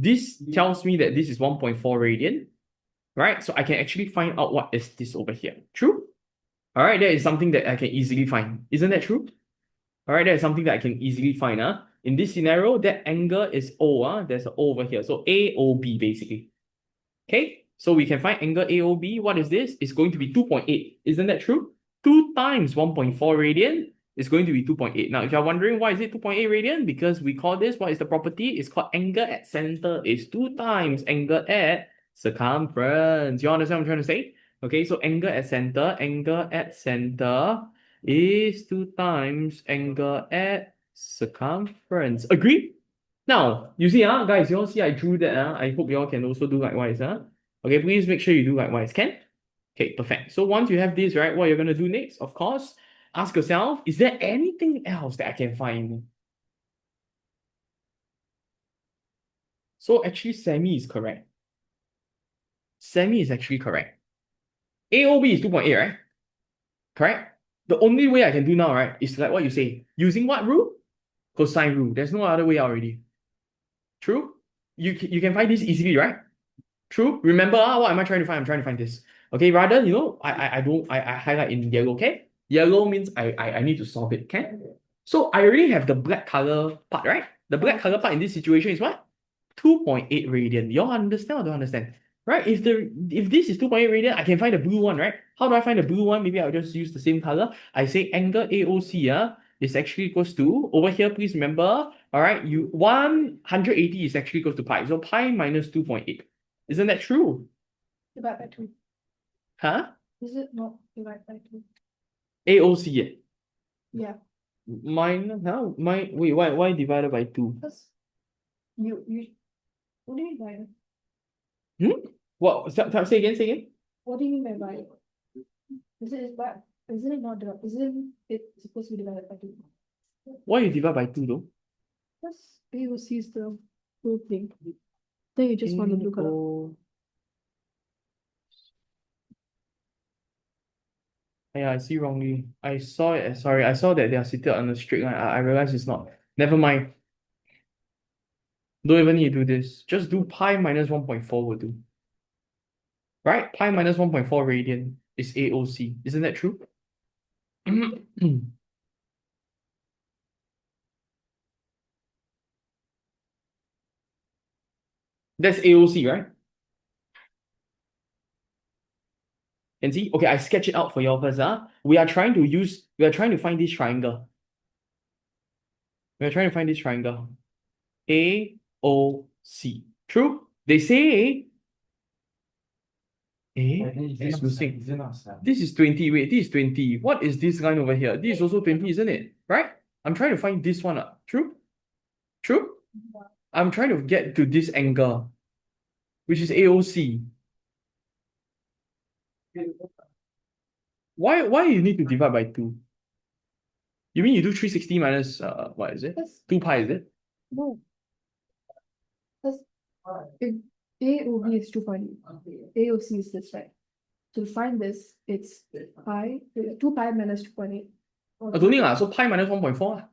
This tells me that this is 1.4 radian, right? So I can actually find out what is this over here. True? All right, that is something that I can easily find. Isn't that true? All right, that is something that I can easily find. In this scenario, that angle is O. There's an O over here. So AOB basically. Okay, so we can find angle AOB. What is this? It's going to be 2.8. Isn't that true? 2 times 1.4 radian is going to be 2.8. Now, if you're wondering why is it 2.8 radian, because we call this, what is the property? It's called angle at center is 2 times angle at circumference. You understand what I'm trying to say? Okay, so angle at center is 2 times angle at circumference. Agree? Now, you see, guys, you all see I drew that. I hope you all can also do likewise. Okay, please make sure you do likewise. Can? Okay, perfect. So once you have this, right, what you're going to do next, of course, ask yourself, is there anything else that I can find? So actually, Sammy is correct. Sammy is actually correct. AOB is 2.8, right? Correct? The only way I can do now, right, is like what you say. Using what rule? Cosine rule. There's no other way out already. True? You can find this easily, right? True? Remember, what am I trying to find? I'm trying to find this. Okay, rather, I highlight in yellow, okay? Yellow means I need to solve it, okay? So I already have the black color part, right? The black color part in this situation is what? 2.8 radian. You all understand or don't understand? Right? If this is 2.8 radian, I can find the blue one, right? How do I find the blue one? Maybe I'll just use the same color. I say angle AOC is actually equals to, over here, please remember, all right, 180 is actually equals to pi. So pi minus 2.8. Isn't that true? Divide by 2. Huh? Is it not divide by 2? AOC. Yeah. Minus, wait, why divided by 2? Because you what do you mean by What? Say again. What do you mean by isn't it not divided? Isn't it supposed to be divided by 2? Why you divide by 2 though? Because AOC is the blue thing. Then you just want the blue color. Yeah, I see wrongly. I saw it. Sorry, I saw that they are seated on a straight line. I realized it's not. Never mind. Don't even need to do this. Just do pi minus 1.4 will do. Right? Pi minus 1.4 radian is AOC. Isn't that true? That's AOC, right? And see, okay, I sketch it out for you first. We are trying to find this triangle. We are trying to find this triangle. AOC. True? They say this is missing. This is 20. Wait, this is 20. What is this line over here? This is also 20, isn't it? Right? I'm trying to find this one. True? True? I'm trying to get to this angle, which is AOC. Why you need to divide by 2? You mean you do 360 minus what is it? 2 pi, is it? No. Because AOB is 2.8. AOC is this, right? To find this, it's 2 pi minus 2.8. Don't need so pi minus 1.4.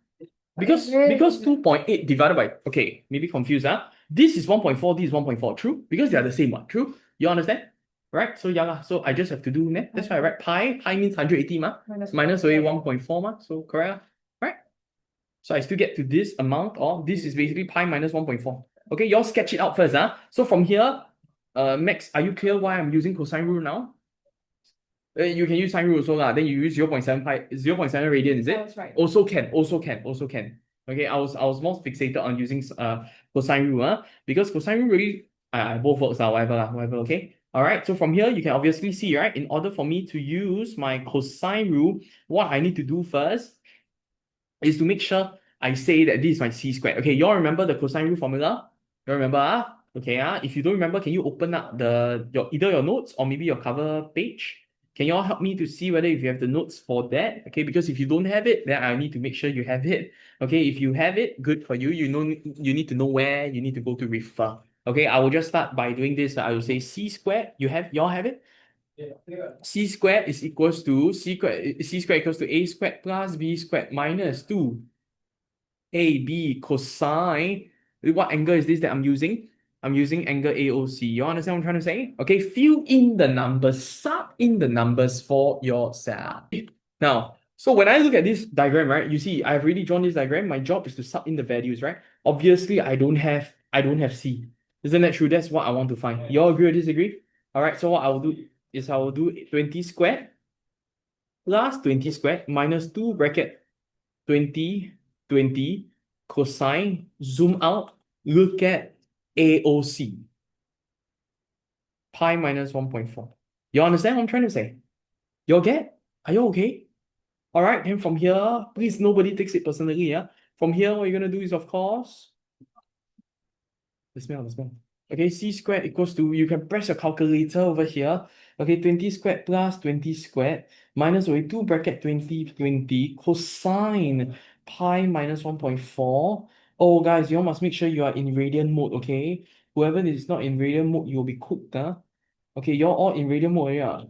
Because 2.8 divided by, okay, maybe confused. This is 1.4, this is 1.4. True? Because they are the same one. True? You understand? Right? So yeah, so I just have to do that. That's why I write pi. Pi means 180 minus away 1.4 so correct, right? So I still get to this amount, or this is basically pi minus 1.4. Okay, y'all sketch it out first. So from here, Max, are you clear why I'm using cosine rule now? You can use sine rule also lah. Then you use 0.7 radian, is it? That's right. Also can. Okay, I was more fixated on using cosine rule, because cosine rule really both works whatever, okay. All right, so from here you can obviously see, right, in order for me to use my cosine rule, what I need to do first is to make sure I say that this is my c squared. Okay, you all remember the cosine rule formula? You remember? Okay, if you don't remember, can you open up either your notes or maybe your cover page? Can you all help me to see whether if you have the notes for that? Okay, because if you don't have it, then I need to make sure you have it. Okay, if you have it, good for you. You need to know where you need to go to refer. Okay, I will just start by doing this. I will say c squared. You all have it? Yeah. C squared is equals to c squared equals to a squared plus b squared minus 2 ab cosine. What angle is this that I'm using? I'm using angle AOC. You understand what I'm trying to say? Okay, fill in the numbers, sub in the numbers for yourself. Now, so when I look at this diagram, right, you see I've already drawn this diagram. My job is to sub in the values, right? Obviously, I don't have C. Isn't that true? That's what I want to find. You all agree or disagree? All right, so what I will do is I will do 20 squared plus 20 squared minus 2 bracket 20, 20 cosine, zoom out, look at AOC, pi minus 1.4. You understand what I'm trying to say? You all get? Are you okay? All right, then from here, please nobody takes it personally, yeah? From here, what you're going to do is, of course, the smell. Okay, c squared equals to, you can press your calculator over here. Okay, 20 squared plus 20 squared minus away 2 bracket 20, 20 cosine pi minus 1.4. Oh, guys, you all must make sure you are in radian mode, okay? Whoever is not in radian mode, you'll be cooked, huh? Okay, you're all in radian mode, yeah?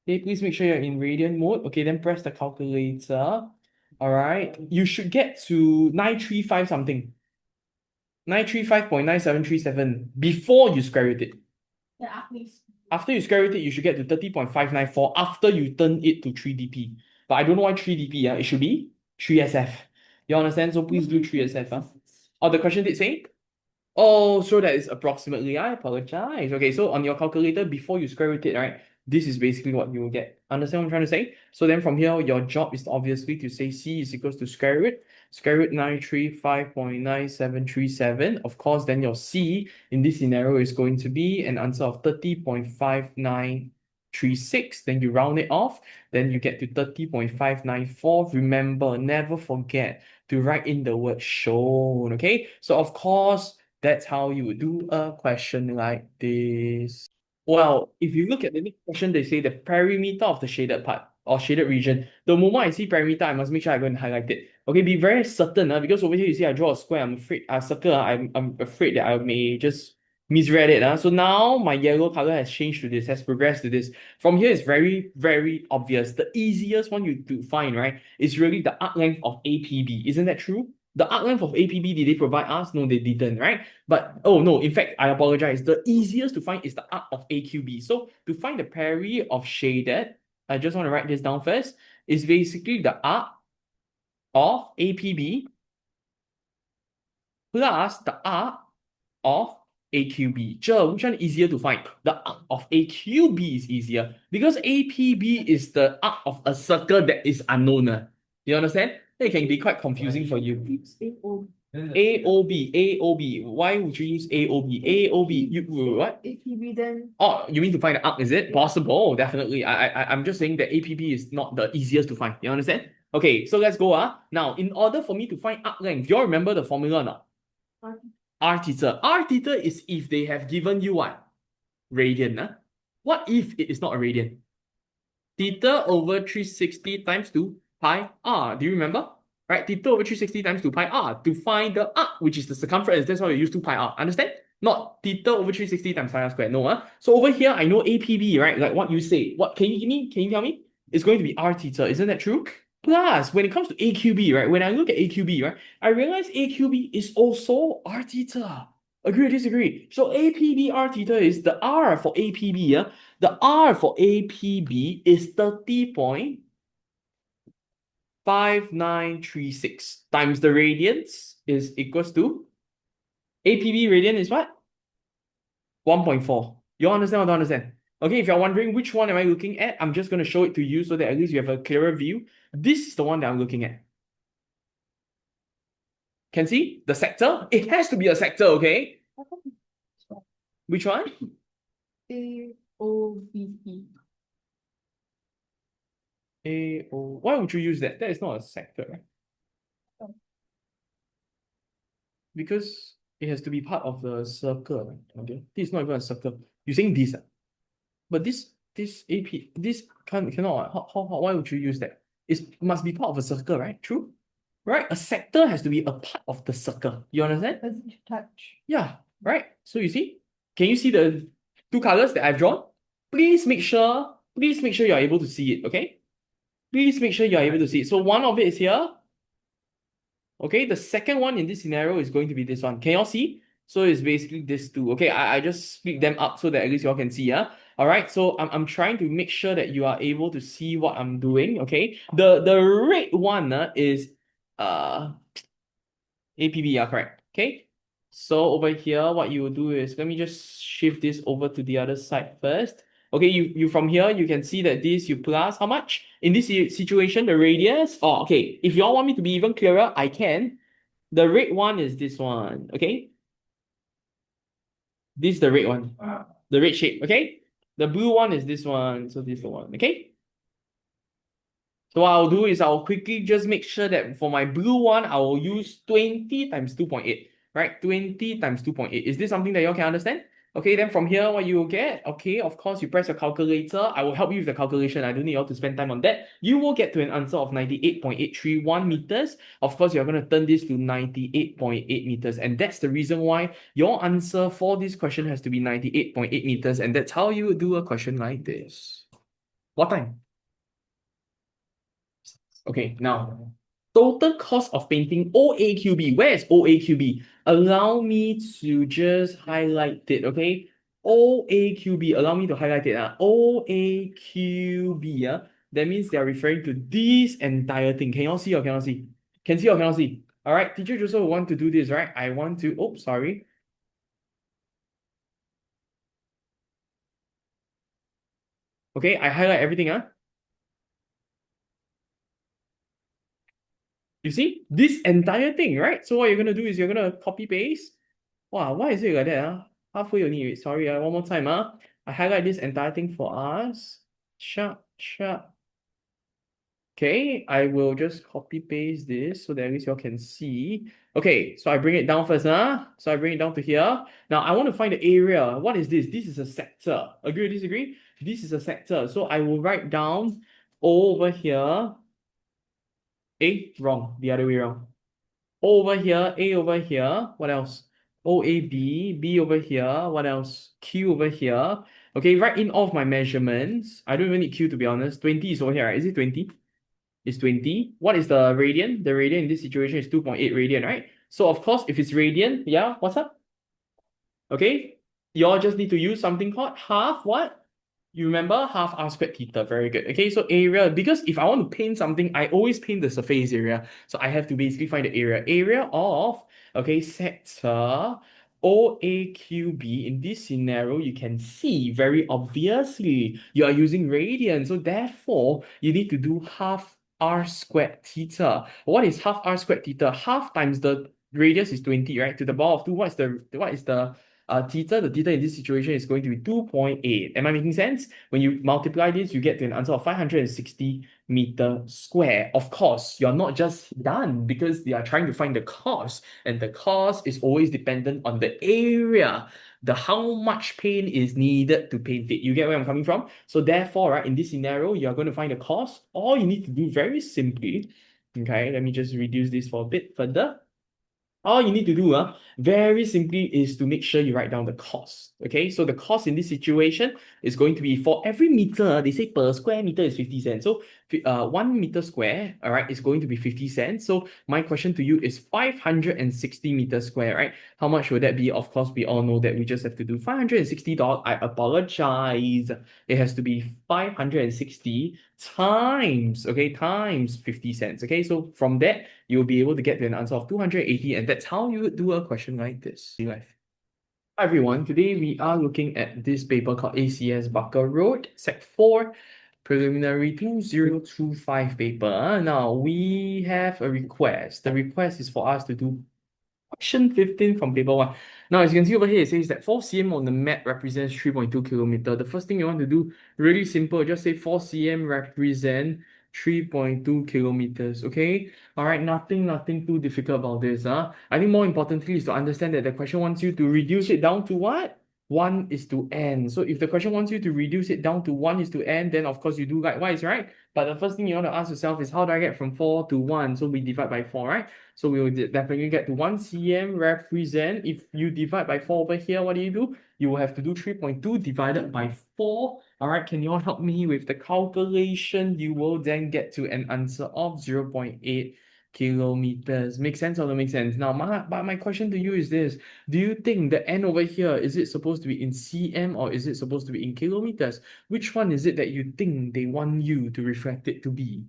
Okay, please make sure you're in radian mode. Okay, then press the calculator. All right, you should get to 935 something. 935.9737 before you square root it. Yeah, please. After you square root it, you should get to 30.594 after you turn it to 3dp. But I don't know why 3dp, it should be 3SF. You understand? So please do 3SF. Oh, the question did say? Oh, so that is approximately, I apologize. Okay, so on your calculator, before you square root it, right, this is basically what you will get. Understand what I'm trying to say? So then from here, your job is obviously to say C is equals to square root. Square root 935.9737. Of course, then your C in this scenario is going to be an answer of 30.5936. Then you round it off. Then you get to 30.594. Remember, never forget to write in the word shown. Okay, so of course, that's how you would do a question like this. Well, if you look at the next question, they say the perimeter of the shaded part or shaded region. The moment I see perimeter, I must make sure I go and highlight it. Okay, be very certain, because over here you see I draw a square, I'm afraid, circle, I'm afraid that I may just misread it. So now my yellow color has changed to this, has progressed to this. From here, it's very, very obvious. The easiest one you to find, right, is really the arc length of APB. Isn't that true? The arc length of APB, did they provide us? No, they didn't, right? But, oh no, in fact, I apologize. The easiest to find is the arc of AQB. So to find the peri of shaded, I just want to write this down first, is basically the arc of APB plus the arc of AQB. Sure, which one is easier to find? The arc of AQB is easier because APB is the arc of a circle that is unknown. You understand? It can be quite confusing for you. AOB. Why would you use AOB? AOB, you what? APB then. Oh, you mean to find the arc, is it? Possible, definitely. I'm just saying that APB is not the easiest to find. You understand? Okay, so let's go. Now, in order for me to find arc length, you all remember the formula or not? R theta. R theta is if they have given you what? Radian. What if it is not a radian? Theta over 360 times 2 pi r. Do you remember? Right? Theta over 360 times 2 pi r to find the arc, which is the circumference. That's why we use 2 pi r. Understand? Not theta over 360 times pi r squared. No. So over here, I know APB, right? Like what you say. What can you give me? Can you tell me? It's going to be r theta. Isn't that true? Plus, when it comes to AQB, right? When I look at AQB, right, I realize AQB is also r theta. Agree or disagree? So APB r theta is the r for APB. The r for APB is 30.5936 times the radians is equals to APB radian is what? 1.4. You understand or don't understand? Okay, if you're wondering which one am I looking at, I'm just going to show it to you so that at least you have a clearer view. This is the one that I'm looking at. Can see the sector? It has to be a sector, okay? Which one? AOBE. AO. Why would you use that? That is not a sector, right? Because it has to be part of the circle, right? Okay, this is not even a circle. You're saying this, but this AP this cannot. Why would you use that? It must be part of a circle, right? True, right? A sector has to be a part of the circle. You understand? Doesn't touch. Yeah, right. So you see, can you see the two colors that I've drawn? Please make sure you are able to see it. Okay. Please make sure you are able to see it. So one of it is here. Okay, the second one in this scenario is going to be this one. Can y'all see? So it's basically this two. Okay, I just split them up so that at least y'all can see. Yeah. All right. So I'm trying to make sure that you are able to see what I'm doing. Okay. The red one is APB. Yeah, correct. Okay. So over here, what you will do is let me just shift this over to the other side first. Okay, you from here you can see that this you plus how much in this situation the radius. Oh, okay. If y'all want me to be even clearer, I can. The red one is this one, okay? This is the red one, the red shape, okay? The blue one is this one, so this is the one, okay? So what I'll do is I'll quickly just make sure that for my blue one, I will use 20 times 2.8, right? 20 times 2.8. Is this something that you all can understand? Okay, then from here, what you will get, okay, of course, you press your calculator. I will help you with the calculation. I don't need you all to spend time on that. You will get to an answer of 98.831 meters. Of course, you're going to turn this to 98.8 meters. And that's the reason why your answer for this question has to be 98.8 meters. And that's how you would do a question like this. What time? Okay, now total cost of painting OAQB. Where is OAQB? Allow me to just highlight it, okay? OAQB, allow me to highlight it. OAQB, that means they are referring to this entire thing. Can you all see or cannot see? Can see or cannot see? All right, teacher Joseph want to do this, right? I want to, oh, sorry. Okay, I highlight everything, huh? You see? This entire thing, right? So what you're gonna do is you're gonna copy paste. Wow, why is it like that? Halfway only. Sorry, one more time. I highlight this entire thing for us. Sharp, sharp. Okay, I will just copy paste this so that at least you all can see. Okay, so I bring it down first. So I bring it down to here. Now I want to find the area. What is this? This is a sector. Agree or disagree? This is a sector. So I will write down over here. Wrong. The other way around. Over here, A over here. What else? OAB, B over here. What else? Q over here. Okay, write in all of my measurements. I don't even need Q to be honest. 20 is over here, right? Is it 20? It's 20. What is the radian? The radian in this situation is 2.8 radian, right? So of course, if it's radian, yeah, what's up? Okay, you all just need to use something called half what? You remember half r squared theta, very good. Okay, so area, because if I want to paint something, I always paint the surface area. So I have to basically find the area. Area of, okay, sector OAQB. In this scenario, you can see very obviously you are using radian. So therefore, you need to do half r squared theta. What is half r squared theta? Half times the radius is 20, right? To the power of 2, what is the theta? The theta in this situation is going to be 2.8. Am I making sense? When you multiply this, you get to an answer of 560 meter square. Of course, you're not just done because they are trying to find the cost, and the cost is always dependent on the area, the how much paint is needed to paint it. You get where I'm coming from? So therefore, right, in this scenario, you're going to find the cost. All you need to do very simply, okay, let me just reduce this for a bit further. All you need to do, very simply, is to make sure you write down the cost. Okay, so the cost in this situation is going to be for every meter, they say per square meter is 50 cents. So 1 meter square, all right, is going to be 50 cents. So my question to you is 560 meters square, right? How much would that be? Of course, we all know that we just have to do $560. I apologize. It has to be 560 times, okay, times 50 cents. Okay, so from that, you'll be able to get to an answer of 280, and that's how you would do a question like this. Hi everyone, today we are looking at this paper called ACS Barker Road, Sec 4, Preliminary 2025 paper. Now, we have a request. The request is for us to do question 15 from paper 1. Now, as you can see over here, it says that 4 cm on the map represents 3.2 kilometer. The first thing you want to do, really simple, just say 4 cm represent 3.2 kilometers, okay? All right, nothing too difficult about this. I think more importantly is to understand that the question wants you to reduce it down to what? 1 is to n. So if the question wants you to reduce it down to 1 is to n, then of course you do likewise, right? But the first thing you want to ask yourself is how do I get from 4 to 1? So we divide by 4, right? So we will definitely get to 1 cm represent, if you divide by 4 over here, what do? You will have to do 3.2 divided by 4. All right, can you all help me with the calculation? You will then get to an answer of 0.8 kilometers. Make sense or don't make sense? Now, my question to you is this. Do you think the n over here, is it supposed to be in cm or is it supposed to be in kilometers? Which one is it that you think they want you to reflect it to be?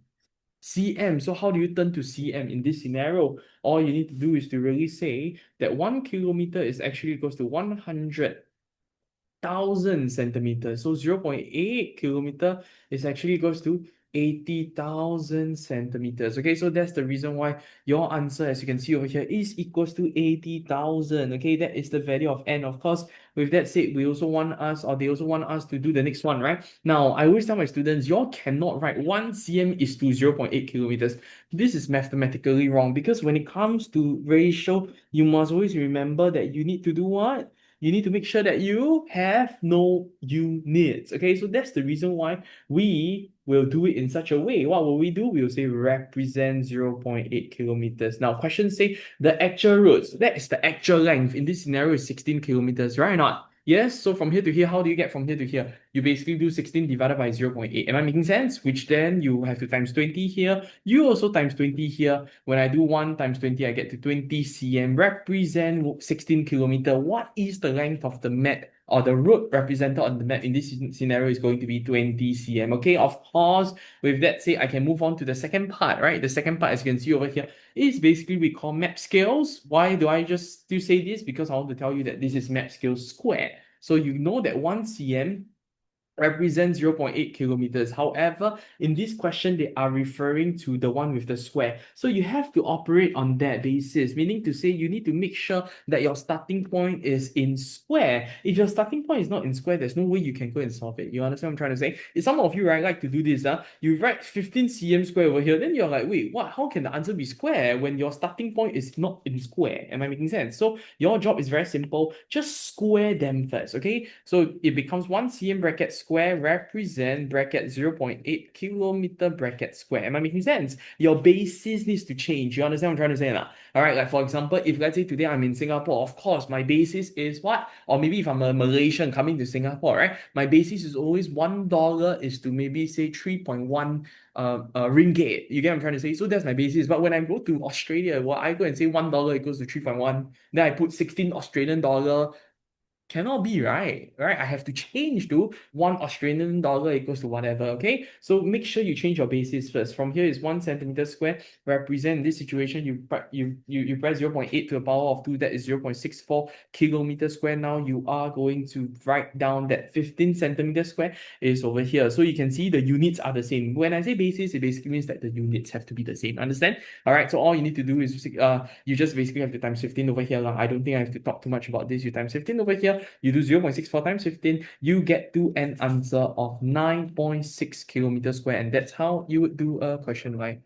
cm. So how do you turn to cm in this scenario? All you need to do is to really say that 1 kilometer is actually equals to 100,000 centimeters. So 0.8 kilometer is actually equals to 80,000 centimeters. Okay, so that's the reason why your answer, as you can see over here, is equals to 80,000. Okay, that is the value of n. Of course, with that said, they also want us to do the next one, right? Now, I always tell my students, you all cannot write 1 cm is to 0.8 kilometers. This is mathematically wrong because when it comes to ratio, you must always remember that you need to do what? You need to make sure that you have no units. Okay, so that's the reason why we will do it in such a way. What will we do? We'll say represent 0.8 kilometers. Now, questions say the actual routes, that is the actual length. In this scenario, is 16 kilometers, right or not? Yes, so from here to here, how do you get from here to here? You basically do 16 divided by 0.8. Am I making sense? Which then you have to times 20 here. You also times 20 here. When I do 1 times 20, I get to 20 cm. Represent 16 kilometer. What is the length of the map or the road represented on the map in this scenario is going to be 20 cm. Okay, of course, with that said, I can move on to the second part, right? The second part, as you can see over here, is basically we call map scales. Why do I just still say this? Because I want to tell you that this is map scale squared. So you know that 1 cm represents 0.8 kilometers. However, in this question, they are referring to the one with the square. So you have to operate on that basis, meaning to say you need to make sure that your starting point is in square. If your starting point is not in square, there's no way you can go and solve it. You understand what I'm trying to say? If some of you, right, like to do this, you write 15 cm square over here, then you're like, wait, what? How can the answer be square when your starting point is not in square? Am I making sense? So your job is very simple. Just square them first, okay? So it becomes 1 cm bracket square represent bracket 0.8 kilometer bracket square. Am I making sense? Your basis needs to change. You understand what I'm trying to say now? All right, like for example, if let's say today I'm in Singapore, of course, my basis is what? Or maybe if I'm a Malaysian coming to Singapore, right? My basis is always $1 is to maybe say 3.1 ringgit. You get what I'm trying to say? So that's my basis. But when I go to Australia, well, I go and say $1 equals to 3.1, then I put 16 Australian dollar. Cannot be, right? Right? I have to change to 1 Australian dollar equals to whatever, okay? So make sure you change your basis first. From here is 1 centimeter square. Represent this situation, you press 0.8 to the power of 2, that is 0.64 kilometer square. Now you are going to write down that 15 centimeter square is over here. So you can see the units are the same. When I say basis, it basically means that the units have to be the same. Understand? All right, so all you need to do is you just basically have to times 15 over here. I don't think I have to talk too much about this. You times 15 over here, you do 0.64 times 15, you get to an answer of 9.6 kilometers square, and that's how you would do a question like.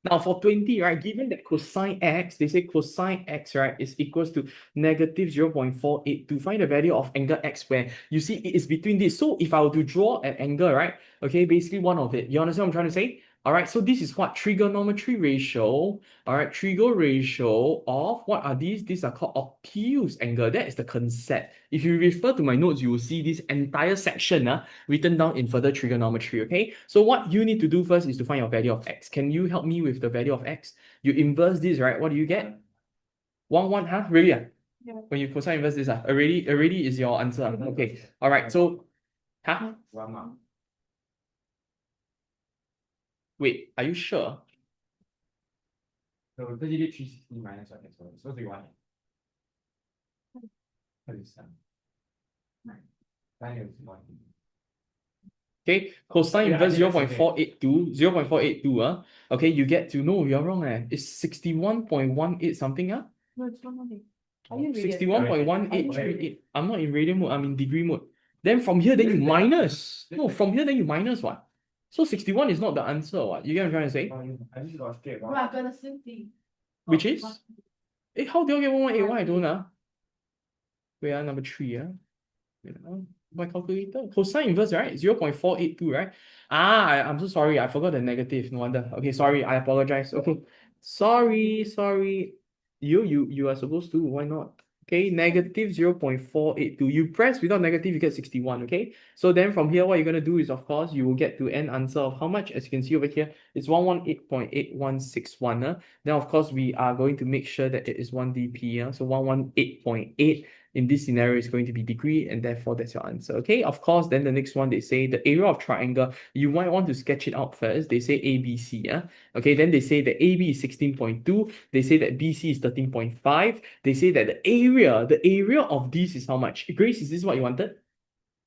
Now for 20, right, given that cosine x, they say cosine x, right, is equals to negative 0.48 to find the value of angle x where you see it is between this. So if I were to draw an angle, right, okay, basically one of it. You understand what I'm trying to say? All right, so this is what trigonometry ratio, all right, trigo ratio of what are these? These are called obtuse angle. That is the concept. If you refer to my notes, you will see this entire section written down in further trigonometry, okay? So what you need to do first is to find your value of x. Can you help me with the value of x? You inverse this, right? What do you get? 1, huh? Really? Yeah. When you cosine inverse this, already is your answer. Okay. All right. So, huh? Wait, are you sure? So 30 did 360 minus 1 so it's supposed to be 1. That is 9 is 1. Okay, cosine inverse 0.482, 0.482, okay, you get to, no, you're wrong, it's 61.18 something, No, it's 118. Are you in radian? 61.1838. I'm not in radian mode, I'm in degree mode. Then from here, then you minus. No, from here, then you minus what? So 61 is not the answer, what? You get what I'm trying to say? I just got straight. Bro, I got the same thing. Which is? How do you get 118? Why I don't, Wait, number 3, Wait, my calculator. Cosine inverse, right? 0.482, right? I'm so sorry. I forgot the negative. No wonder. Okay, sorry. I apologize. Okay. Sorry. You are supposed to. Why not? Okay, negative 0.482. You press without negative, you get 61. Okay, so then from here, what you're gonna do is, of course, you will get to an answer of how much? As you can see over here, it's 118.8161. Then, of course, we are going to make sure that it is 1 dp. So 118.8 in this scenario is going to be degree, and therefore that's your answer. Okay, of course, then the next one, they say the area of triangle, you might want to sketch it out first. They say ABC. Okay, then they say that AB is 16.2. They say that BC is 13.5. They say that the area of this is how much? Grace, is this what you wanted?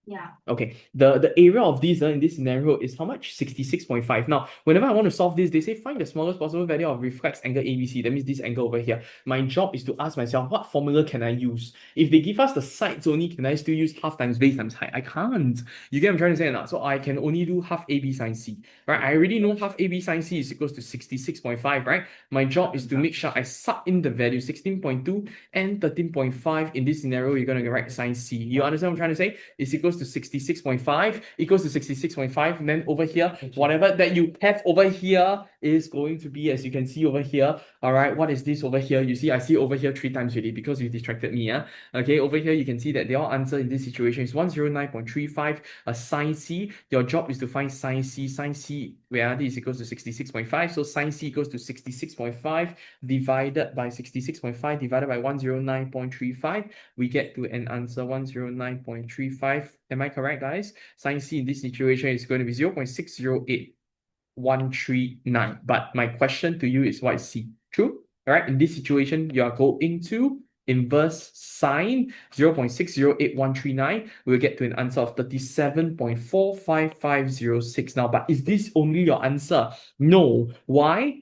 Yeah. Okay, the area of this in this scenario is how much? 66.5. Now, whenever I want to solve this, they say find the smallest possible value of reflex angle ABC. That means this angle over here. My job is to ask myself, what formula can I use? If they give us the sides only, can I still use half times base times height? I can't. You get what I'm trying to say now? So I can only do half AB sine C, right? I already know half AB sine C is equals to 66.5, right? My job is to make sure I sub in the value 16.2 and 13.5. In this scenario, you're going to write sine C. You understand what I'm trying to say? It's equals to 66.5 equals to 66.5, and then over here, whatever that you have over here is going to be, as you can see over here, all right, what is this over here? You see, I see over here 3 times already because you distracted me. Okay, over here, you can see that your answer in this situation is 109.35 sine C. Your job is to find sine C. Sine C, where this is equals to 66.5. So sine C equals to 66.5 divided by 66.5 divided by 109.35. We get to an answer 109.35. Am I correct, guys? Sine C in this situation is going to be 0.608139. But my question to you is, what is C? True? All right, in this situation, you are going to inverse sine 0.608139. We'll get to an answer of 37.45506. Now, but is this only your answer? No. Why?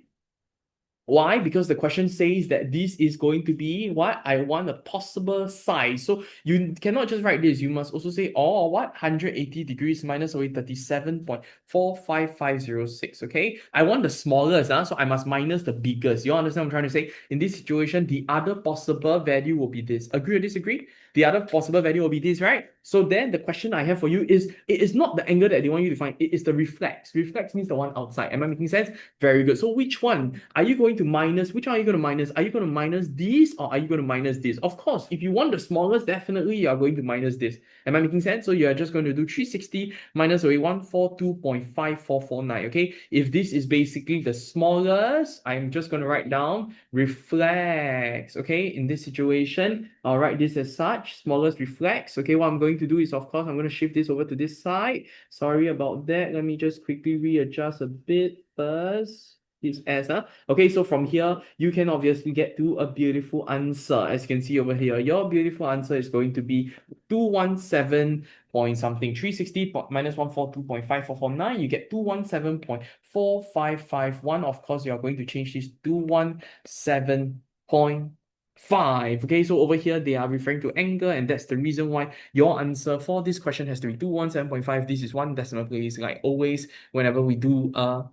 Why? Because the question says that this is going to be what? I want a possible size. So you cannot just write this. You must also say, oh, what? 180 degrees minus away 37.45506. Okay? I want the smallest, so I must minus the biggest. You understand what I'm trying to say? In this situation, the other possible value will be this. Agree or disagree? The other possible value will be this, right? So then the question I have for you is, it is not the angle that they want you to find. It is the reflex. Reflex means the one outside. Am I making sense? Very good. So which one are you going to minus? Which one are you going to minus? Are you going to minus this or are you going to minus this? Of course, if you want the smallest, definitely you are going to minus this. Am I making sense? So you are just going to do 360 minus away 142.5449. Okay, if this is basically the smallest, I'm just going to write down reflex. Okay, in this situation, I'll write this as such, smallest reflex. Okay, what I'm going to do is, of course, I'm going to shift this over to this side. Sorry about that. Let me just quickly readjust a bit first. It's S, okay, so from here, you can obviously get to a beautiful answer. As you can see over here, your beautiful answer is going to be 217 point something. 360 minus 142.5449, you get 217.4551. Of course, you are going to change this to 217.5. Okay, so over here, they are referring to angle, and that's the reason why your answer for this question has to be 217.5. This is one decimal place, like always, whenever we do a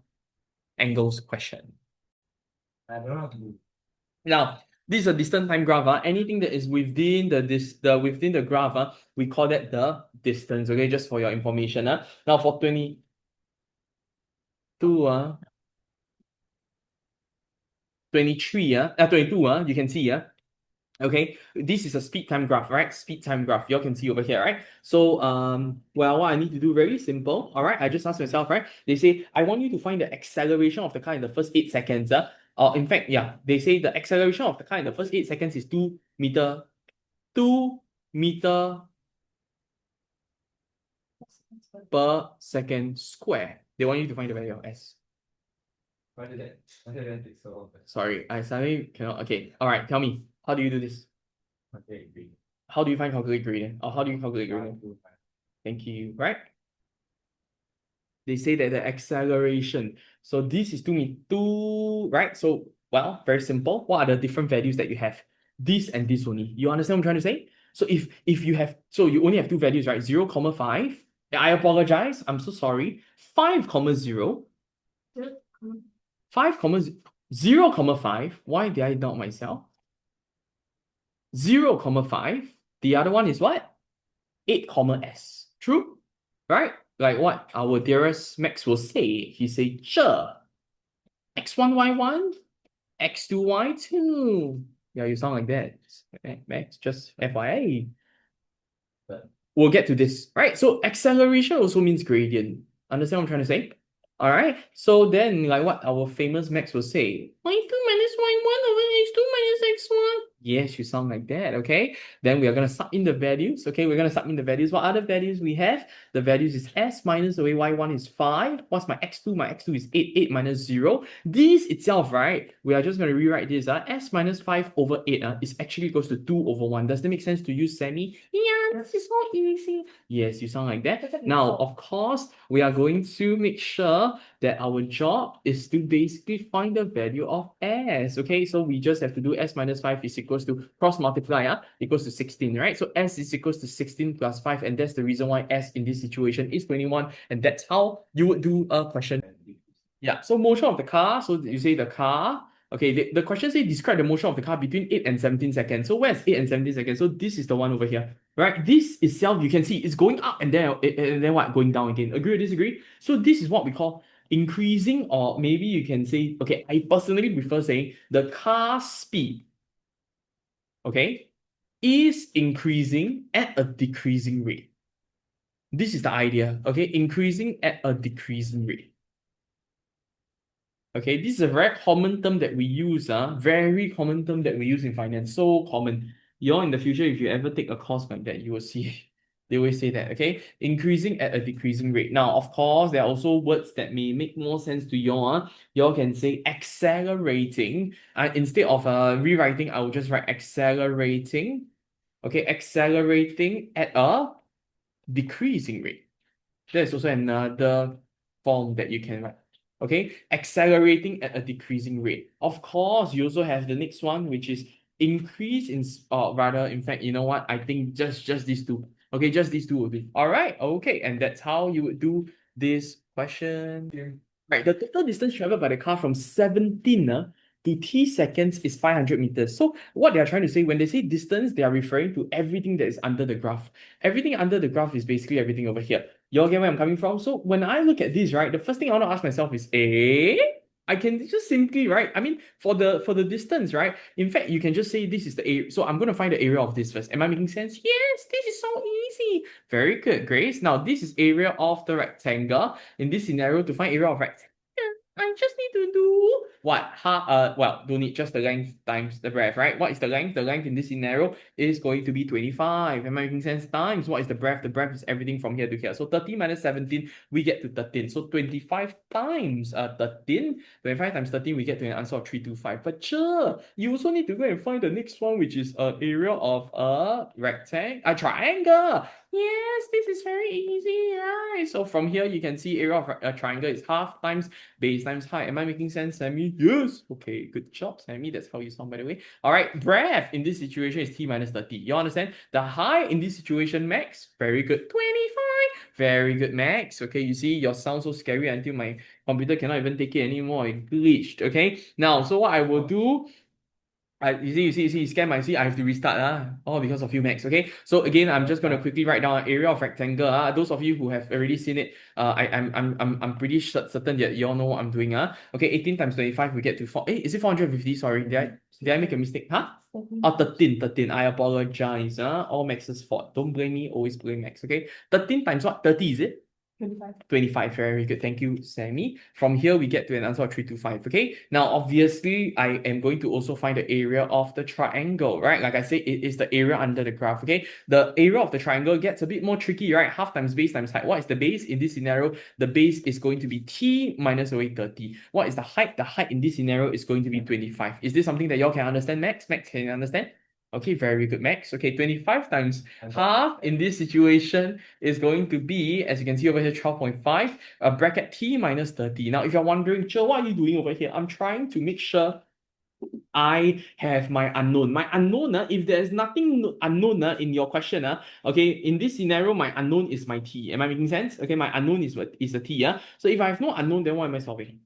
angles question. I don't know how to do. Now, this is a distance time graph. Anything that is within within the graph, we call that the distance. Okay, just for your information. Now for 22, 23, 22, you can see, okay, this is a speed time graph, right? Speed time graph. You all can see over here, right? So, well, what I need to do, very simple. All right, I just asked myself, right? They say I want you to find the acceleration of the car in the first 8 seconds. In fact, yeah, they say the acceleration of the car in the first 8 seconds is 2 meter per second square. They want you to find the value of s. Why did that take so long? Sorry, I suddenly cannot. Okay, all right. Tell me, how do you do this? Okay, agree. How do you find calculate gradient? Or how do you calculate gradient? Thank you. Right? They say that the acceleration. So this is 2 right? So, well, very simple. What are the different values that you have? This and this only. You understand what I'm trying to say? So if you have, so you only have 2 values, right? 0, 5. I apologize. I'm so sorry. 5, 0. 5, 0, 5. Why did I doubt myself? 0, 5. The other one is what? 8, s. True? Right? Like what our dearest Max will say. He say, sure. X1, Y1, X2, Y2. Yeah, you sound like that. Max, just FYI. We'll get to this, right? So acceleration also means gradient. Understand what I'm trying to say? All right. So then, like what our famous Max will say, y2 minus y1 over x2 minus x1. Yes, you sound like that. Okay. Then we are gonna sub in the values. Okay, we're gonna sub in the values. What other values we have? The values is s minus the way y1 is 5. What's my x2? My x2 is 8. 8 minus 0. This itself, right? We are just gonna rewrite this. S minus 5 over 8 is actually equals to 2 over 1. Does that make sense to you, Sammy? Yeah, this is so easy. Yes, you sound like that. Now, of course, we are going to make sure that our job is to basically find the value of s. Okay, so we just have to do s minus 5 is equals to cross multiply, equals to 16, right? So s is equals to 16 plus 5, and that's the reason why s in this situation is 21, and that's how you would do a question. Yeah, so motion of the car, so you say the car. Okay, the question say describe the motion of the car between 8 and 17 seconds. So where's 8 and 17 seconds? So this is the one over here, right? This itself, you can see it's going up and then what? Going down again. Agree or disagree? So this is what we call increasing, or maybe you can say, okay, I personally prefer saying the car speed, okay, is increasing at a decreasing rate. This is the idea, okay? Increasing at a decreasing rate. Okay, this is a very common term that we use, very common term that we use in finance. So common. You're in the future, if you ever take a course like that, you will see they always say that, okay? Increasing at a decreasing rate. Now, of course, there are also words that may make more sense to you. You can say accelerating. Instead of rewriting, I will just write accelerating. Okay, accelerating at a decreasing rate. There's also another form that you can write. Okay, accelerating at a decreasing rate. Of course, you also have the next one, which is increase in, rather, in fact, you know what? I think just these two. Okay, just these two will be. All right, okay, and that's how you would do this question. Right, the total distance traveled by the car from 17 to t seconds is 500 meters. So what they are trying to say, when they say distance, they are referring to everything that is under the graph. Everything under the graph is basically everything over here. You all get where I'm coming from? So when I look at this, right, the first thing I want to ask myself is, I can just simply, right? I mean, for the distance, right? In fact, you can just say this is the area. So I'm going to find the area of this first. Am I making sense? Yes, this is so easy. Very good, Grace. Now, this is area of the rectangle. In this scenario, to find area of rectangle, I just need to do what? Well, don't need just the length times the breadth, right? What is the length? The length in this scenario is going to be 25. Am I making sense? Times what is the breadth? The breadth is everything from here to here. So 30 minus 17, we get to 13. So 25 times 13. 25 times 13, we get to an answer of 325. But sure, you also need to go and find the next one, which is area of a rectangle, a triangle. Yes, this is very easy, right? So from here, you can see area of a triangle is half times base times height. Am I making sense, Sammy? Yes. Okay, good job, Sammy. That's how you sound, by the way. All right, breadth in this situation is t minus 30. You understand? The height in this situation, Max, very good. 25. Very good, Max. Okay, you see, your sound so scary until my computer cannot even take it anymore. It glitched. Okay, now, so what I will do, you see, scan my see, I have to restart, all because of you, Max. Okay, so again, I'm just gonna quickly write down area of rectangle. Those of you who have already seen it, I'm pretty certain that you all know what I'm doing. Okay, 18 times 25, we get to 4. Is it 450? Sorry, did I make a mistake? Huh? Oh, 13. I apologize. All Max's fault. Don't blame me, always blame Max. Okay, 13 times what? 30, is it? 25. 25, very good. Thank you, Sammy. From here, we get to an answer of 325, okay? Now, obviously, I am going to also find the area of the triangle, right? Like I said, it is the area under the graph, okay? The area of the triangle gets a bit more tricky, right? Half times base times height. What is the base? In this scenario, the base is going to be t minus away 30. What is the height? The height in this scenario is going to be 25. Is this something that y'all can understand, Max? Max, can you understand? Okay, very good, Max. Okay, 25 times half in this situation is going to be, as you can see over here, 12.5, bracket t minus 30. Now, if you're wondering, Joe, what are you doing over here? I'm trying to make sure I have my unknown. My unknown, if there's nothing unknown in your question, okay, in this scenario, my unknown is my t. Am I making sense? Okay, my unknown is a t. So if I have no unknown, then what am I solving?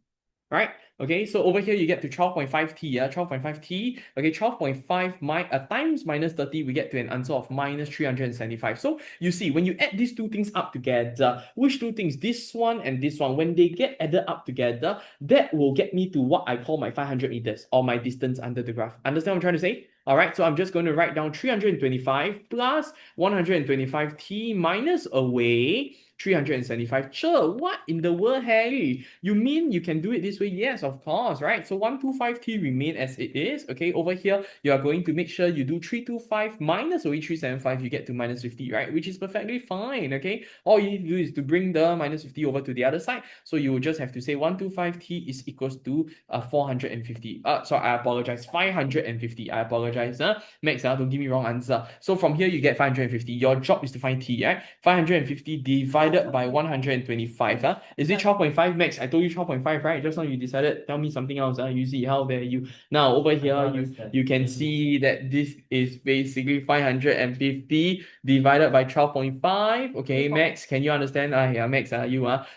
Right? Okay, so over here you get to 12.5t, 12.5t. Okay, 12.5 times minus 30, we get to an answer of minus 375. So you see, when you add these two things up together, which two things? This one and this one, when they get added up together, that will get me to what I call my 500 meters, or my distance under the graph. Understand what I'm trying to say? All right, so I'm just going to write down 325 plus 125t minus away 375. Sure, what in the world, Harry? You mean you can do it this way? Yes, of course, right? So 125t remain as it is. Okay, over here, you are going to make sure you do 325 minus away 375, you get to minus 50, right? Which is perfectly fine, okay? All you need to do is to bring the minus 50 over to the other side. So you will just have to say 125t is equals to 450. Sorry, I apologize. 550. I apologize. Max, don't give me wrong answer. So from here, you get 550. Your job is to find t, right? 550 divided by 125. Is it 12.5, Max? I told you 12.5, right? Just now you decided, tell me something else. You see, how dare you. Now, over here, you can see that this is basically 550 divided by 12.5. Okay, Max, can you understand? Yeah, Max,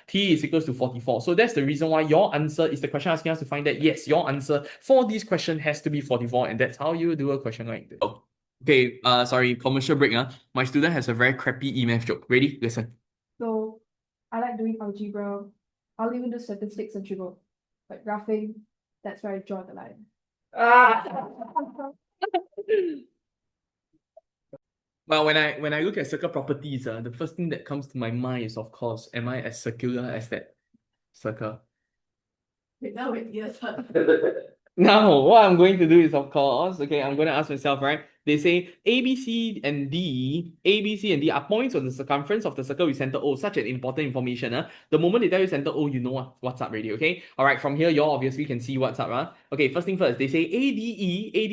t is equals to 44. So that's the reason why your answer is the question asking us to find that. Yes, your answer for this question has to be 44, and that's how you do a question like this. Oh, okay, sorry, commercial break. My student has a very crappy e-math joke. Ready? Listen. So I like doing algebra. I'll even do statistics and trigo. But graphing, that's where I draw the line. Well, when I look at circle properties, the first thing that comes to my mind is, of course, am I as circular as that circle? Now, what I'm going to do is, of course, okay, I'm going to ask myself, right? They say A, B, C, and D are points on the circumference of the circle with center O, such an important information. The moment they tell you center O, you know what's up already, okay? All right, from here, you all obviously can see what's up. Okay, first thing first, they say ADE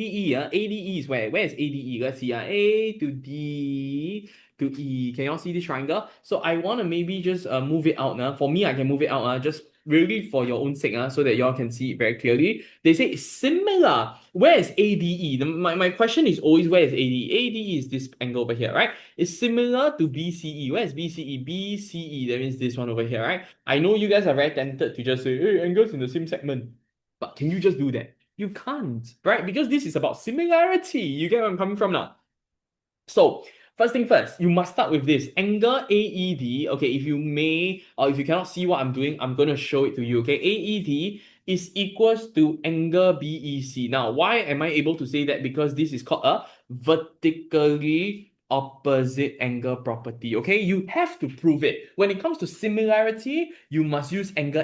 is where? Where is ADE? Let's see, A to D to E. Can you all see this triangle? So I want to maybe just move it out. For me, I can move it out, just really for your own sake, so that y'all can see it very clearly. They say it's similar. Where is ADE? My question is always, where is ADE? ADE is this angle over here, right? It's similar to BCE. Where is BCE? BCE, that means this one over here, right? I know you guys are very tempted to just say, hey, angles in the same segment. But can you just do that? You can't, right? Because this is about similarity. You get where I'm coming from now? So, first thing first, you must start with this angle AED. Okay, if you may, or if you cannot see what I'm doing, I'm going to show it to you. Okay, AED is equals to angle BEC. Now, why am I able to say that? Because this is called a vertically opposite angle property. Okay, you have to prove it. When it comes to similarity, you must use angle.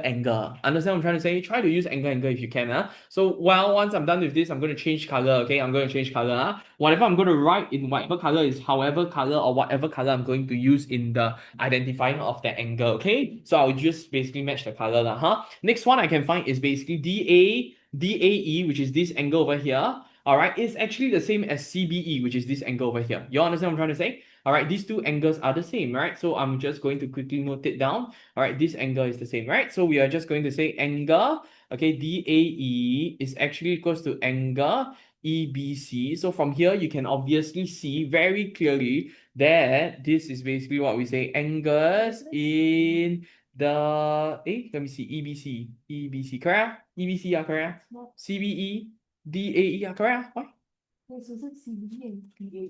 Understand what I'm trying to say? Try to use angle if you can. So once I'm done with this, I'm going to change color. Okay, I'm going to change color. Whatever I'm going to write in whatever color is however color or whatever color I'm going to use in the identifying of that angle. Okay, so I'll just basically match the color. Next one I can find is basically DAE, which is this angle over here. All right, it's actually the same as CBE, which is this angle over here. You understand what I'm trying to say? All right, these two angles are the same, right? So I'm just going to quickly note it down. All right, this angle is the same, right? So we are just going to say angle, okay, DAE is actually equals to angle EBC. So from here, you can obviously see very clearly that this is basically what we say angles in the, let me see, EBC, correct? EBC, correct? CBE, DAE, correct? Why?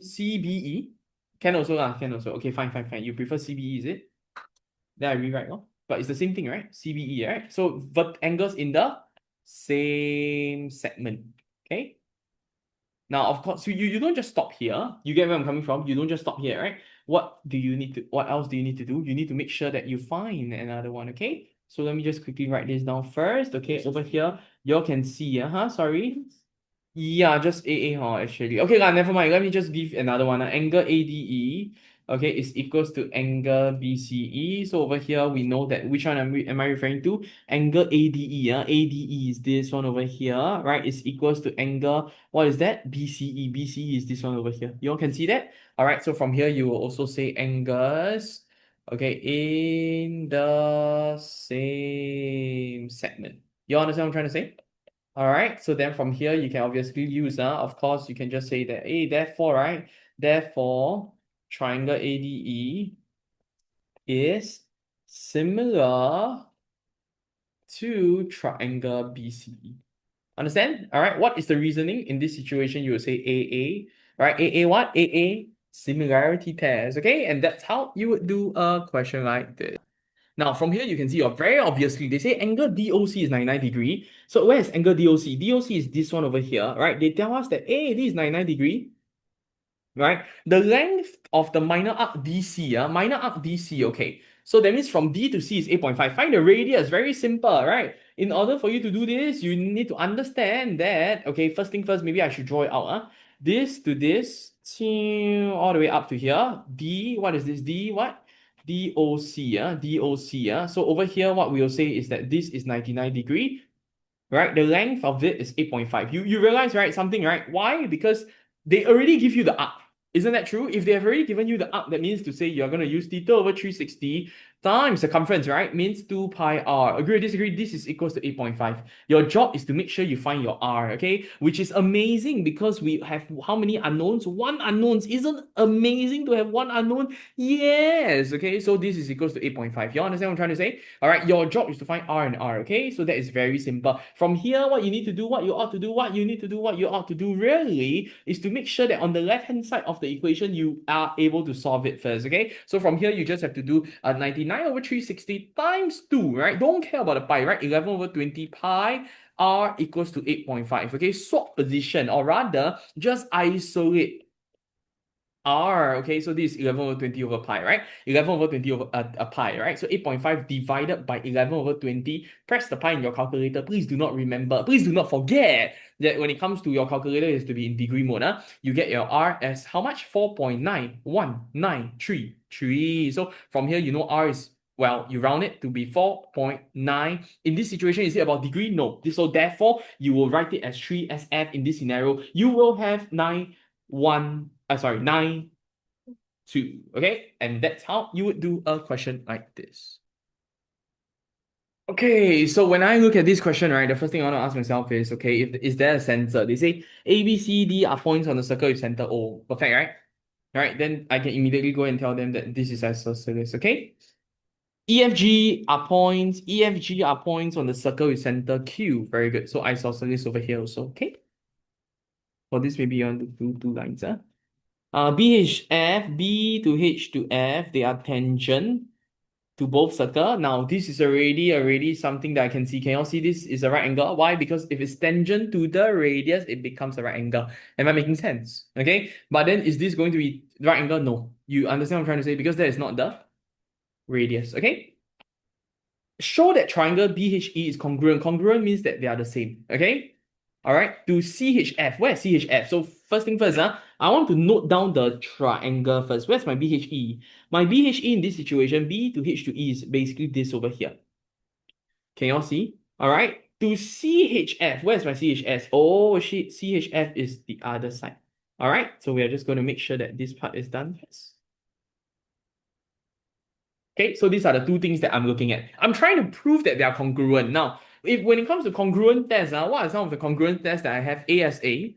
CBE? Can also, can also. Okay, fine. You prefer CBE, is it? Then I rewrite, but it's the same thing, right? CBE, right? So angles in the same segment, okay? Now, of course, so you don't just stop here. You get where I'm coming from? You don't just stop here, right? What else do you need to do? You need to make sure that you find another one, okay? So let me just quickly write this down first, okay? Over here, you can see, sorry. Yeah, just AA, actually. Okay, never mind. Let me just give another one. Angle ADE, okay, is equals to angle BCE. So over here, we know that which one am I referring to? Angle ADE. ADE is this one over here, right? Is equals to angle, what is that? BCE. BCE is this one over here. You all can see that? All right, so from here, you will also say angles, okay, in the same segment. You understand what I'm trying to say? All right, so then from here, you can obviously use, of course, you can just say that, hey, therefore, right? Therefore, triangle ADE is similar to triangle BCE. Understand? All right, what is the reasoning? In this situation, you would say AA, right? AA what? AA similarity test, okay? And that's how you would do a question like this. Now, from here, you can see, very obviously, they say angle DOC is 99 degree. So where is angle DOC? DOC is this one over here, right? They tell us that, hey, this is 99 degree, right? The length of the minor arc DC, minor arc DC, okay. So that means from D to C is 8.5. Find the radius, very simple, right? In order for you to do this, you need to understand that, okay, first thing first, maybe I should draw it out. This to this, all the way up to here. D, what is this? D what? DOC, DOC. So over here, what we'll say is that this is 99 degree, right? The length of it is 8.5. You realize, right, something, right? Why? Because they already give you the arc. Isn't that true? If they have already given you the arc, that means to say you're going to use theta over 360 times circumference, right? Means 2 pi r. Agree or disagree? This is equals to 8.5. Your job is to make sure you find your r, okay? Which is amazing because we have how many unknowns? One unknowns. Isn't amazing to have one unknown? Yes, okay? So this is equals to 8.5. You understand what I'm trying to say? All right, your job is to find r and r, okay? So that is very simple. From here, what you need to do, what you ought to do, what you need to do, what you ought to do really is to make sure that on the left-hand side of the equation, you are able to solve it first, okay? So from here, you just have to do 99 over 360 times 2, right? Don't care about the pi, right? 11 over 20 pi r equals to 8.5, okay? Swap position, or rather, just isolate r, okay? So this is 11 over 20 over pi, right? 11 over 20 over pi, right? So 8.5 divided by 11 over 20. Press the pi in your calculator. Please do not remember, please do not forget that when it comes to your calculator, it has to be in degree mode. You get your r as how much? 4.9193. So from here, you know r is, well, you round it to be 4.9. In this situation, is it about degree? No. So therefore, you will write it as 3SF in this scenario. You will have 9, 2. Okay, and that's how you would do a question like this. Okay, so when I look at this question, right, the first thing I want to ask myself is, okay, is there a center? They say A, B, C, D are points on the circle with center O. Perfect, right? All right, then I can immediately go and tell them that this is isosceles, okay? EFG are points on the circle with center Q. Very good. So isosceles over here also, okay? For this, maybe you want to do 2 lines, BHF, B to H to F, they are tangent to both circle. Now, this is already something that I can see. Can you all see this is a right angle? Why? Because if it's tangent to the radius, it becomes a right angle. Am I making sense? Okay, but then is this going to be right angle? No. You understand what I'm trying to say? Because that is not the radius, okay? Show that triangle BHE is congruent. Congruent means that they are the same, okay? All right, to CHF. Where's CHF? So first thing first, I want to note down the triangle first. Where's my BHE? My BHE in this situation, B to H to E is basically this over here. Can you all see? All right, to CHF. Where's my CHS? Oh shit, CHF is the other side. All right, so we are just going to make sure that this part is done first. Okay, so these are the 2 things that I'm looking at. I'm trying to prove that they are congruent. Now, when it comes to congruent tests, what are some of the congruent tests that I have? ASA,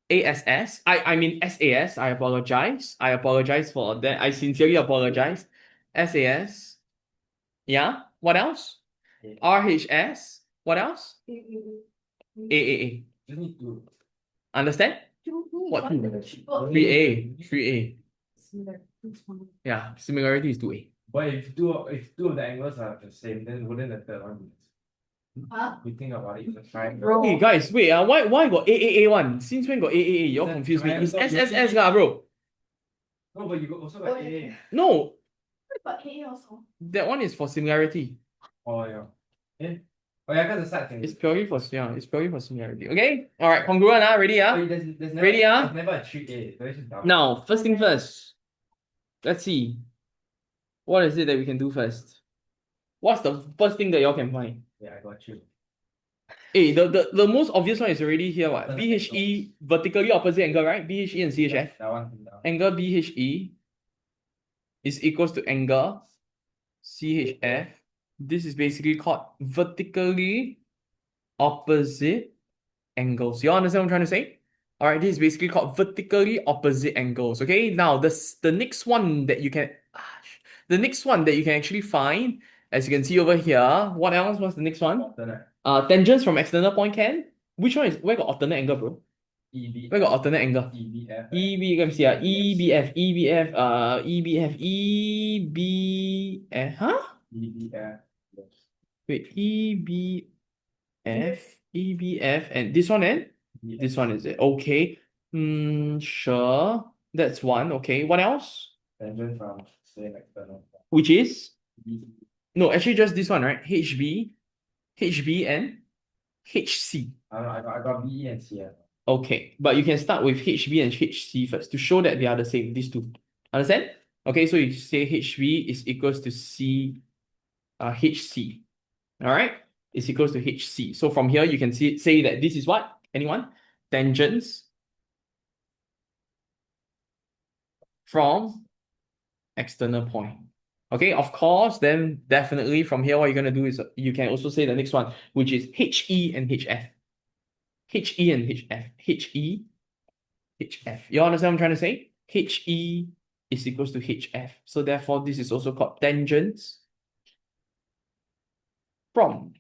ASS, I mean SAS, I apologize. I apologize for that. I sincerely apologize. SAS, yeah, what else? RHS, what else? AAA. Just need to. Understand? What? 3A, 3A. Yeah, similarity is 2A. But if two of the angles are the same, then wouldn't the third one be? We think about it, it's a triangle. Hey guys, wait, why got AAA one? Since when got AAA? You all confuse me. It's SSS lah, bro. No, but you also got AA. No, But AA also. that one is for similarity. Oh yeah. Oh yeah, because the side thing. It's purely for similarity. Okay? Alright, congruent, ready, There's never, Ready, there's never a 3A. So it's just dumb. Now, first thing first. Let's see. What is it that we can do first? What's the first thing that y'all can find? Yeah, I got you. Hey, the most obvious one is already here, what? BHE, vertically opposite angle, right? BHE and CHF. That one. Angle BHE is equals to angle CHF. This is basically called vertically opposite angles. You understand what I'm trying to say? All right, this is basically called vertically opposite angles. Okay, now the next one that you can actually find, as you can see over here. What else? What's the next one? Alternate. Tangents from external point can. Which one is where got alternate angle, bro? EB. Where got alternate angle? EBF. EB, let me see. EBF, huh? EBF. Yes. Wait, EBF, and this one and this one is it? Okay. Sure. That's one. Okay. What else? Tangent from same external. Which is? EB. No, actually just this one, right? HB, and HC. I got BE and CF. Okay, but you can start with HB and HC first to show that they are the same, these two. Understand? Okay, so you say HB is equals to HC. All right? Is equals to HC. So from here, you can say that this is what? Anyone? Tangents from external point. Okay, of course, then definitely from here, what you're going to do is you can also say the next one, which is HE and HF. HE and HF. HE, HF. You understand what I'm trying to say? HE is equals to HF. So therefore, this is also called tangents from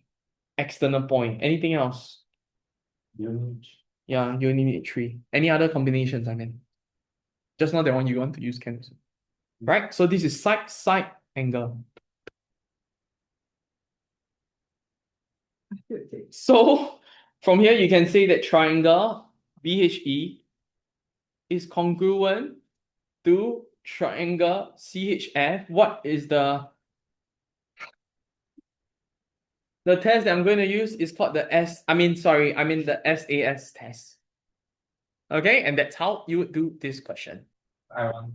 external point. Anything else? Unit. Yeah, you only need 3. Any other combinations, I mean? Just not that one you want to use can. Right? So this is side angle. So from here, you can say that triangle BHE is congruent to triangle CHF. What is the test that I'm going to use is called the the SAS test. Okay, and that's how you would do this question. I want.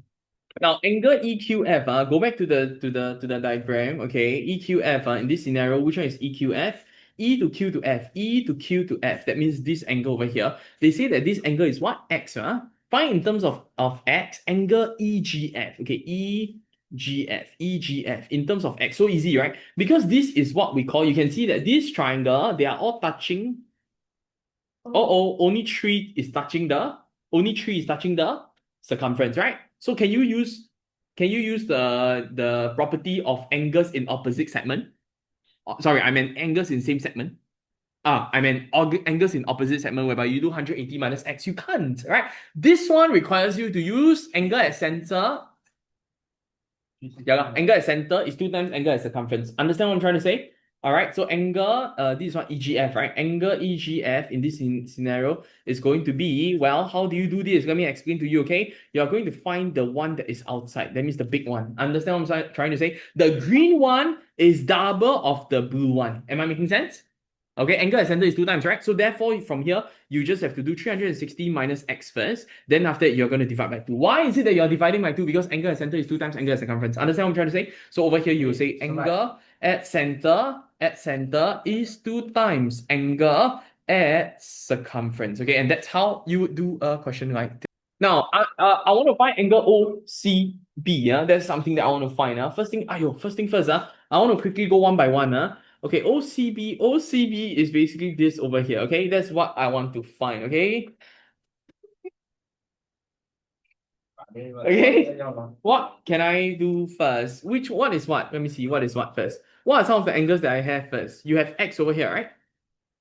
Now, angle EQF, go back to the diagram, okay? EQF, in this scenario, which one is EQF? E to Q to F, E to Q to F. That means this angle over here. They say that this angle is what? X, Find in terms of X, angle EGF, okay? EGF, in terms of X. So easy, right? Because this is what we call, you can see that this triangle, they are all touching. Only 3 is touching the circumference, right? So can you use the property of angles in opposite segment? Sorry, I meant angles in same segment. I meant angles in opposite segment whereby you do 180 minus x. You can't, right? This one requires you to use angle at center. Yeah, angle at center is 2 times angle at circumference. Understand what I'm trying to say? All right, so angle, this is what EGF, right? Angle EGF in this scenario is going to be, well, how do you do this? Let me explain to you, okay? You're going to find the one that is outside. That means the big one. Understand what I'm trying to say? The green one is double of the blue one. Am I making sense? Okay, angle at center is 2 times, right? So therefore, from here, you just have to do 360 minus x first. Then after that, you're going to divide by 2. Why is it that you're dividing by 2? Because angle at center is 2 times angle at circumference. Understand what I'm trying to say? So over here, you will say angle at center is 2 times angle at circumference. Okay, and that's how you would do a question like this. Now, I want to find angle OCB. Yeah, that's something that I want to find. First thing first. I want to quickly go one by one. Okay, OCB is basically this over here. Okay, that's what I want to find. Okay. Okay. What can I do first? What is what? Let me see. What is what first? What are some of the angles that I have first? You have x over here, right?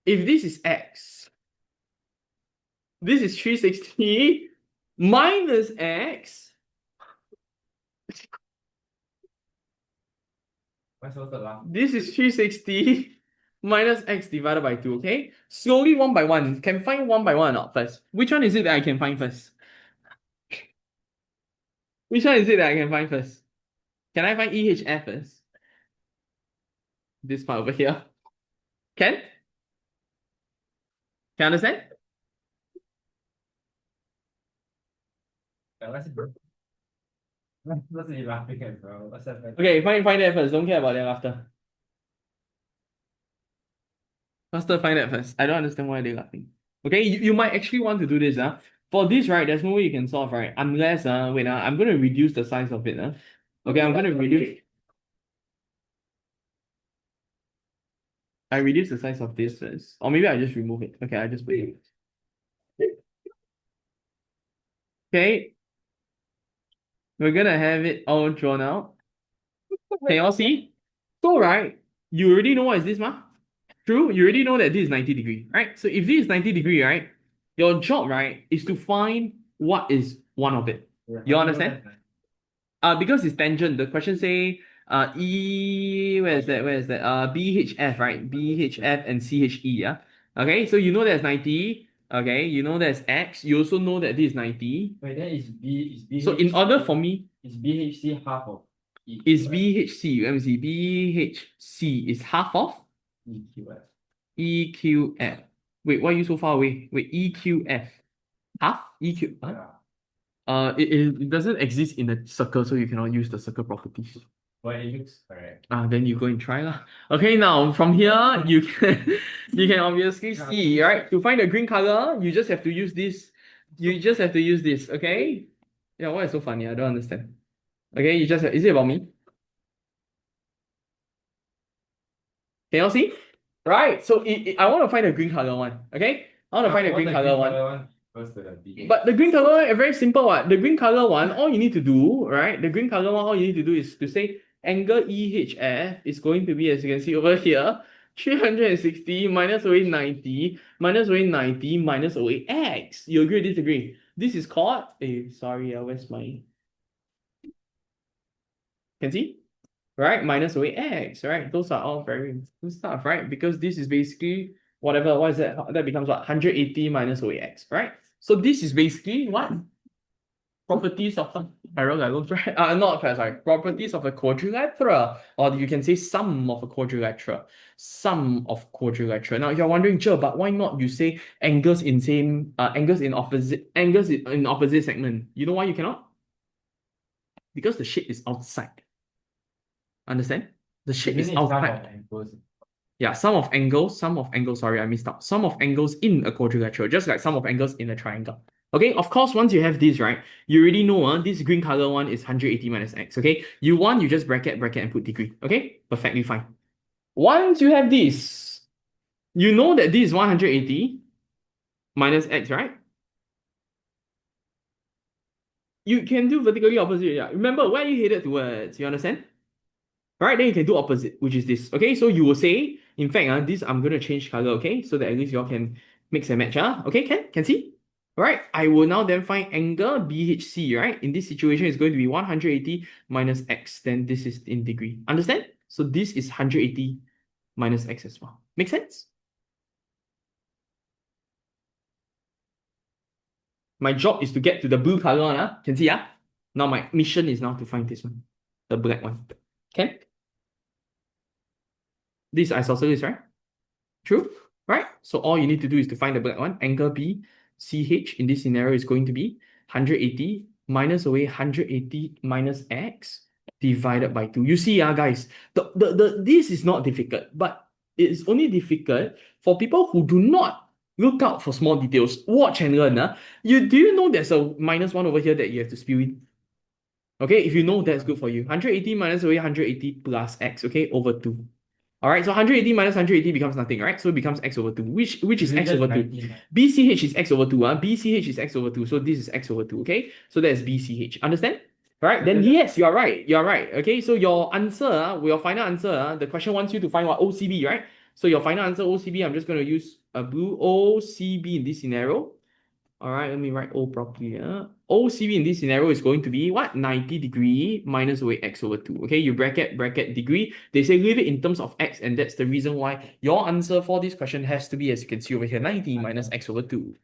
If this is x, this is 360 minus x. This is 360 minus x divided by 2, okay? Slowly, one by one. Can find one by one or not first? Which one is it that I can find first? Which one is it that I can find first? Can I find EHF first? This part over here. Can? Can you understand? Okay, find that first. Don't care about that after. Faster find that first. I don't understand why they're laughing. Okay, you might actually want to do this. For this, right, there's no way you can solve, right? Unless, wait, I'm going to reduce the size of it. Okay, I'm going to reduce. I reduce the size of this first. Or maybe I just remove it. Okay, I just put it. Okay. We're going to have it all drawn out. Can you all see? So, right, you already know what is this, True, you already know that this is 90 degree, right? So if this is 90 degree, right, Your job, right, is to find what is one of it. Yeah, You how do understand? know Because it's tangent. The question say where is that? Where is that? BHF, right? BHF and CHE, yeah. Okay, so you know there's 90. Okay, you know there's X. You also know that this is 90. Wait, then is BHC. So in order for me, is BHC half of EQ, is right? BHC, let me see, BHC is half of EQF. EQF. Wait, why are you so far away? Wait, EQF. Half? EQ. Huh? Yeah. It doesn't exist in a circle, so you cannot use the circle properties. But it looks correct. Then you go and try lah. Okay, now from here you can you can obviously see, right? To find the green color, you just have to use this. You just have to use this, okay? Yeah, why is so funny? I don't understand. Okay, you just is it about me? Can you see? Right. So I want to find the green color one. Okay, I want to find the green color one. But the green color one, very simple one. The green color one, all you need to do, right? The green color one, all you need to do is to say angle EHF is going to be, as you can see over here, 360 minus 0.90 minus 0.90 minus 0.x. You agree or disagree? This is called, sorry, where's my, can see? Right? Minus 0.x, right? Those are all very good stuff, right? Because this is basically whatever, what is that? That becomes what? 180 minus 0.x, right? So this is basically what? Properties of a parallelogram, right? Not sorry, properties of a quadrilateral, or you can say sum of a quadrilateral. Sum of quadrilateral. Now you're wondering, sure, but why not you say angles in same angles in opposite segment? You know why you cannot? Because the shape is outside. Understand? The shape is outside. Yeah, sum of angles, sorry, I missed out. Sum of angles in a quadrilateral, just like sum of angles in a triangle. Okay, of course, once you have this, right, you already know this green color one is 180 minus x, okay? You just bracket, and put degree, okay? Perfectly fine. Once you have this, you know that this is 180 minus x, right? You can do vertically opposite, yeah. Remember, where you headed towards, you understand? Right, then you can do opposite, which is this. Okay, so you will say, in fact, this I'm going to change color, okay? So that at least you all can mix and match. Okay, can see? Right, I will now then find angle BHC, right? In this situation, it's going to be 180 minus x. Then this is in degree. Understand? So this is 180 minus x as well. Make sense? My job is to get to the blue color one. Can see? Now my mission is now to find this one, the black one. Okay? This is isosceles, right? True, right? So all you need to do is to find the black one. Angle B, CH in this scenario is going to be 180 minus away 180 minus x divided by 2. You see, guys, this is not difficult, but it's only difficult for people who do not look out for small details. Watch and learn. Do you know there's a minus 1 over here that you have to spill in? Okay, if you know, that's good for you. 180 minus away 180 plus x, okay, over 2. All right, so 180 minus 180 becomes nothing, right? So it becomes x over 2, which is x over 2. BCH is x over 2, BCH is x over 2, so this is x over 2, okay? So that's BCH, understand? All right, then yes, you're right, okay? So your answer, your final answer, the question wants you to find what? OCB, right? So your final answer, OCB, I'm just going to use a blue OCB in this scenario. All right, let me write O properly. OCB in this scenario is going to be what? 90 degree minus away x over 2. Okay, you bracket degree. They say leave it in terms of x, and that's the reason why your answer for this question has to be, as you can see over here, 90 minus x over 2.